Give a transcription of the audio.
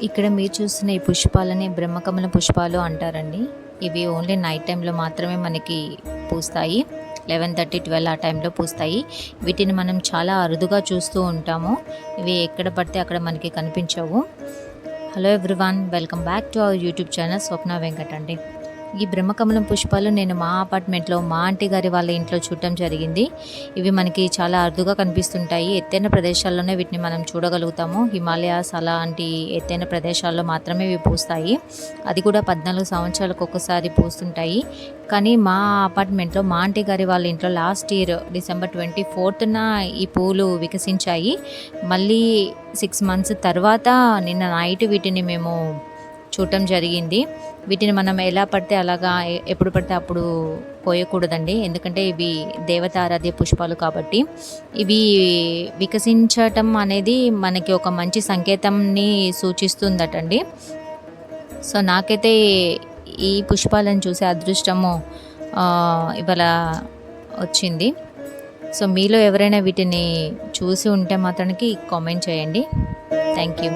ఇక్కడ మీరు చూస్తున్న ఈ పుష్పాలని బ్రహ్మకమల పుష్పాలు అంటారండి. ఇవి ఓన్లీ నైట్ టైంలో మాత్రమే మనకి పూస్తాయి. 11:30, 12 ఆ టైంలో పూస్తాయి. వీటిని మనం చాలా అరుదుగా చూస్తూ ఉంటాము. ఇవి ఎక్కడ పడితే అక్కడ మనకి కనిపించవు. Hello everyone, welcome back to our YouTube channel Swapna Venkat అండి. ఈ బ్రహ్మకమలం పుష్పాలు నేను మా అపార్ట్మెంట్లో మా ఆంటీ గారి వాళ్ళ ఇంట్లో చూడటం జరిగింది. ఇవి మనకి చాలా అరుదుగా కనిపిస్తుంటాయి. ఎత్తైన ప్రదేశాల్లోనే వీటిని మనం చూడగలుగుతాము. హిమాలయాస్ అలాంటి ఎత్తైన ప్రదేశాల్లో మాత్రమే ఇవి పూస్తాయి. అది కూడా 14 సంవత్సరాలకు ఒకసారి పూస్తుంటాయి. కానీ మా అపార్ట్మెంట్లో మా ఆంటీ గారి వాళ్ళ ఇంట్లో లాస్ట్ ఇయర్ December 24న ఈ పూలు వికసించాయి. మళ్ళీ 6 months తర్వాత నిన్న నైట్ వీటిని మేము చూడటం జరిగింది. వీటిని మనం ఎలా పడితే అలాగా ఎప్పుడు పడితే అప్పుడు కోయకూడదండి. ఎందుకంటే ఇవి దేవత ఆరాధ్య పుష్పాలు కాబట్టి. ఇవి వికసించటం అనేది మనకి ఒక మంచి సంకేతంని సూచిస్తుందటండి. సో నాకైతే ఈ పుష్పాలను చూసే అదృష్టము ఇవాళ వచ్చింది. సో మీలో ఎవరైనా వీటిని చూసి ఉంటే మాత్రానికి కామెంట్ చేయండి. Thank you.